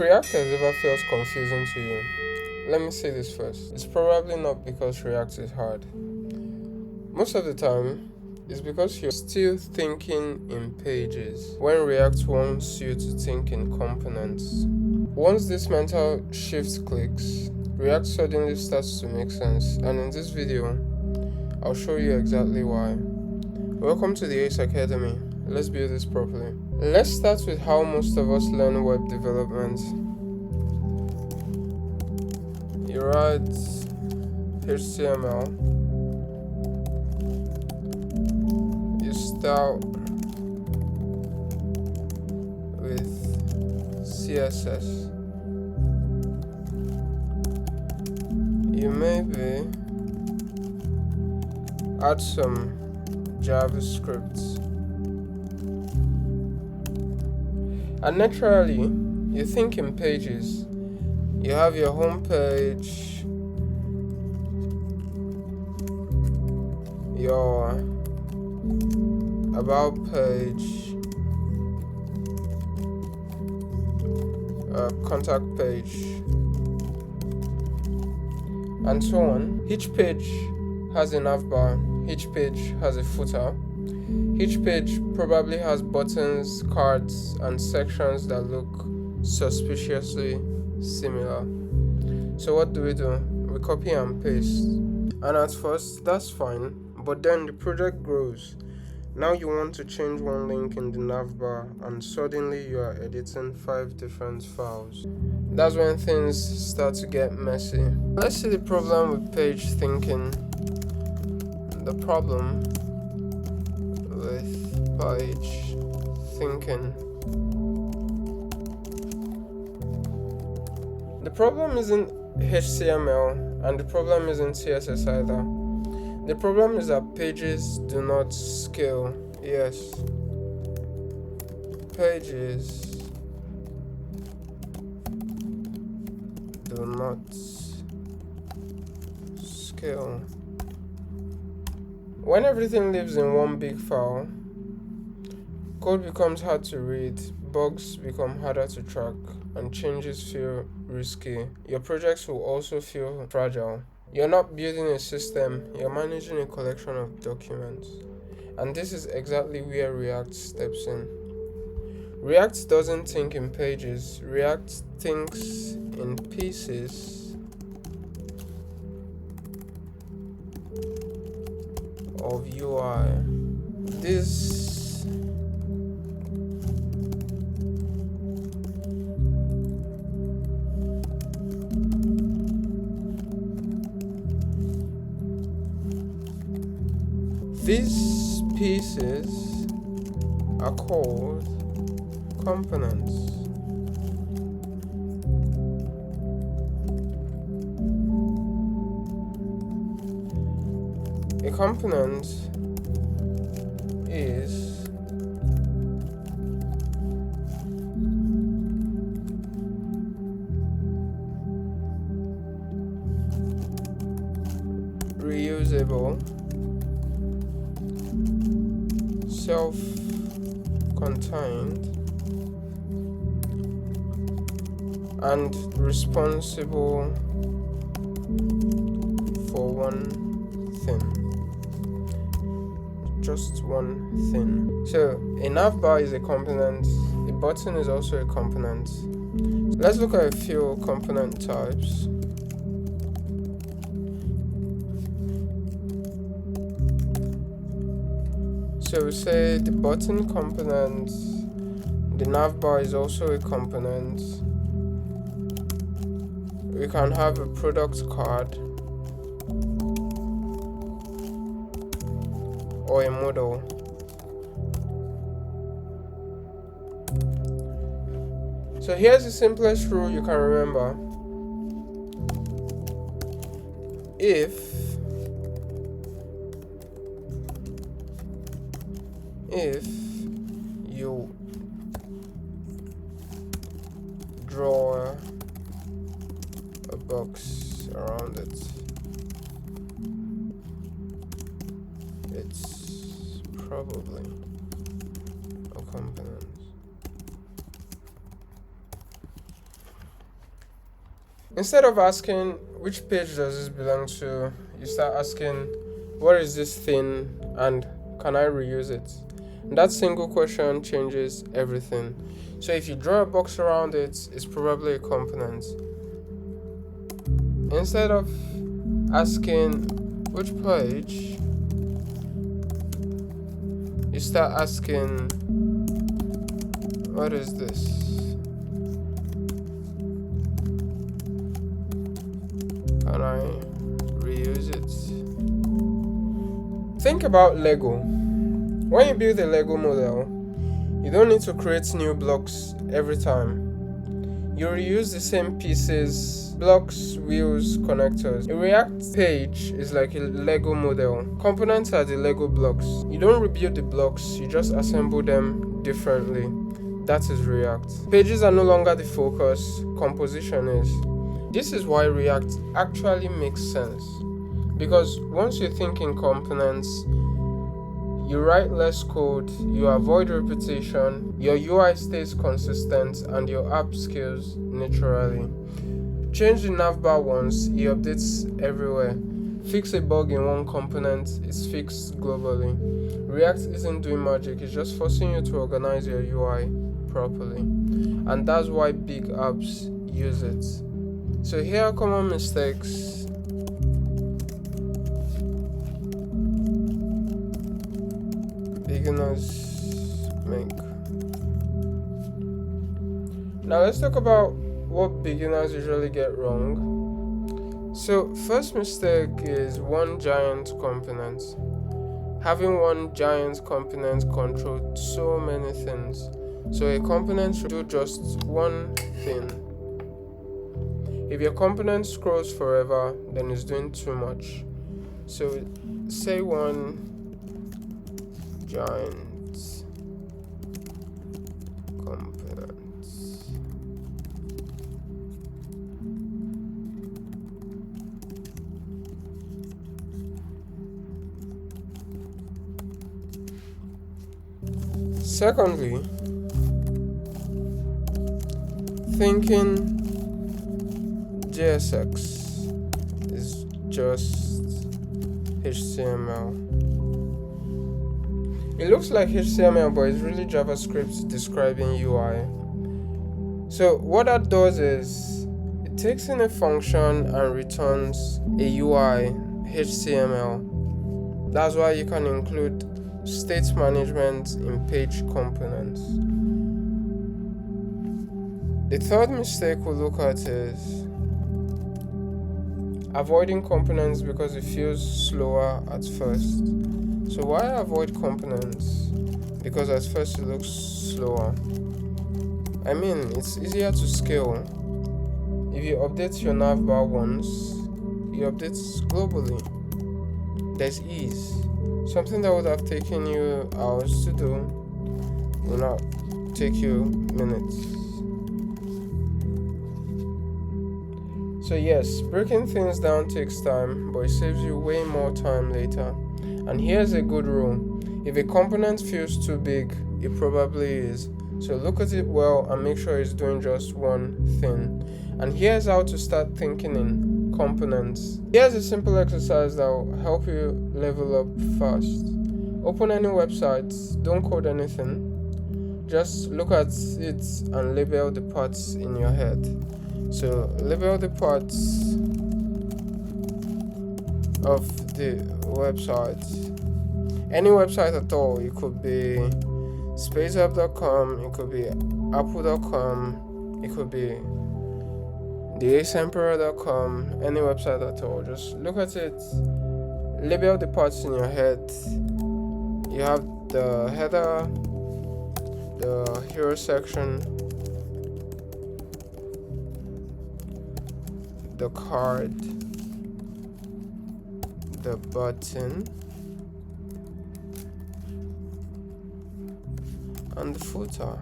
React has ever felt confusing to you? Let me say this first. It's probably not because React is hard. Most of the time, it's because you're still thinking in pages when React wants you to think in components. Once this mental shift clicks, React suddenly starts to make sense, and in this video, I'll show you exactly why. Welcome to the Ace Academy. Let's build this properly. Let's start with how most of us learn web development. You write HTML, you start with CSS, you maybe add some JavaScript, and naturally you think in pages. You have your home page, your about page, contact page, and so on. Each page has a navbar, each page has a footer, each page probably has buttons, cards, and sections that look suspiciously similar. So what do? We copy and paste. And at first, that's fine, but then the project grows. Now you want to change one link in the navbar, and suddenly you are editing 5 different files. That's when things start to get messy. Let's see the problem with page thinking. The problem with page thinking. The problem isn't HTML, and the problem isn't CSS either. The problem is that pages do not scale. Yes, pages do not scale. When everything lives in one big file, code becomes hard to read, bugs become harder to track, and changes feel risky. Your projects will also feel fragile. You're not building a system, you're managing a collection of documents. And this is exactly where React steps in. React doesn't think in pages, React thinks in pieces of UI. These pieces are called components. A component is reusable, self-contained, and responsible for one thing. Just one thing. So a navbar is a component, a button is also a component. Let's look at a few component types. So we say the button component, the navbar is also a component. We can have a product card or a model. So here's the simplest rule you can remember. If you draw a box around it, it's probably a component. Instead of asking which page does this belong to, you start asking what is this thing and can I reuse it? That single question changes everything. So if you draw a box around it, it's probably a component. Instead of asking which page, you start asking what is this? Can I reuse it? Think about Lego. When you build a Lego model, you don't need to create new blocks every time. You reuse the same pieces, blocks, wheels, connectors. A React page is like a Lego model. Components are the Lego blocks. You don't rebuild the blocks, you just assemble them differently. That is React. Pages are no longer the focus, composition is. This is why React actually makes sense. Because once you think in components, you write less code, you avoid repetition, your UI stays consistent, and your app scales naturally. Change the navbar once, it updates everywhere. Fix a bug in one component, it's fixed globally. React isn't doing magic, it's just forcing you to organize your UI properly. And that's why big apps use it. So here are common mistakes beginners make. Now let's talk about what beginners usually get wrong. So first mistake is one giant component. Having one giant component controls so many things. So a component should do just one thing. If your component scrolls forever, then it's doing too much. So say one giant component. Secondly, thinking JSX is just HTML. It looks like HTML, but it's really JavaScript describing UI. So what that does is it takes in a function and returns a UI HTML. That's why you can include state management in page components. The third mistake we'll look at is avoiding components because it feels slower at first. So why avoid components? Because at first it looks slower. I mean, it's easier to scale. If you update your navbar once, you update globally. There's ease. Something that would have taken you hours to do will not take you minutes. So yes, breaking things down takes time, but it saves you way more time later. And here's a good rule. If a component feels too big, it probably is. So look at it well and make sure it's doing just one thing. And here's how to start thinking in components. Here's a simple exercise that will help you level up fast. Open any website, don't code anything. Just look at it and label the parts in your head. So label the parts of the website. Any website at all. It could be spaceup.com, it could be apple.com, it could be theaceemperor.com, any website at all. Just look at it, label the parts in your head. You have the header, the hero section, the card, the button, and the footer.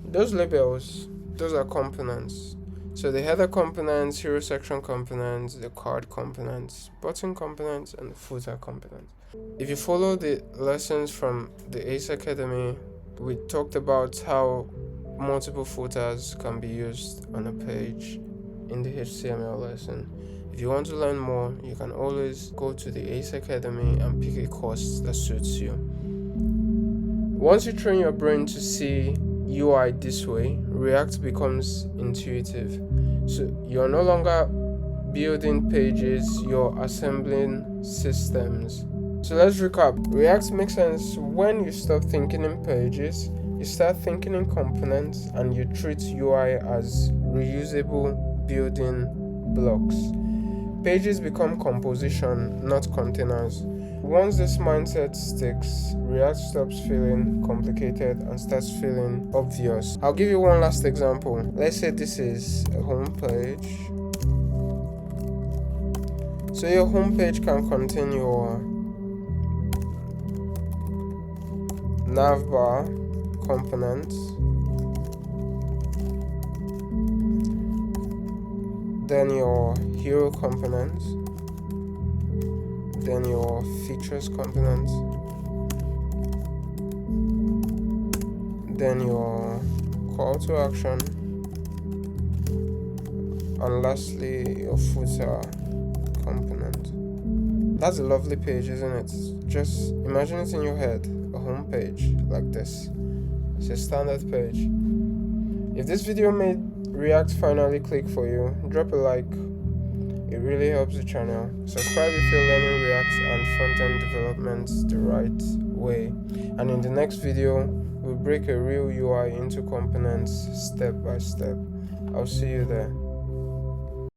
Those labels, those are components. So the header components, hero section components, the card components, button components, and the footer components. If you follow the lessons from the ACE Academy, we talked about how multiple footers can be used on a page in the HTML lesson. If you want to learn more, you can always go to the ACE Academy and pick a course that suits you. Once you train your brain to see UI this way, React becomes intuitive. So you're no longer building pages, you're assembling systems. So let's recap. React makes sense when you stop thinking in pages, you start thinking in components, and you treat UI as reusable building blocks. Pages become composition, not containers. Once this mindset sticks, React stops feeling complicated and starts feeling obvious. I'll give you one last example. Let's say this is a home page. So your home page can contain your navbar component, then your hero component, then your features component, then your call to action, and lastly your footer component. That's a lovely page, isn't it? Just imagine it in your head, a home page like this. It's a standard page. If this video made React finally click for you, drop a like. It really helps the channel. Subscribe if you're learning React and front-end development the right way. And in the next video, we'll break a real UI into components step by step. I'll see you there.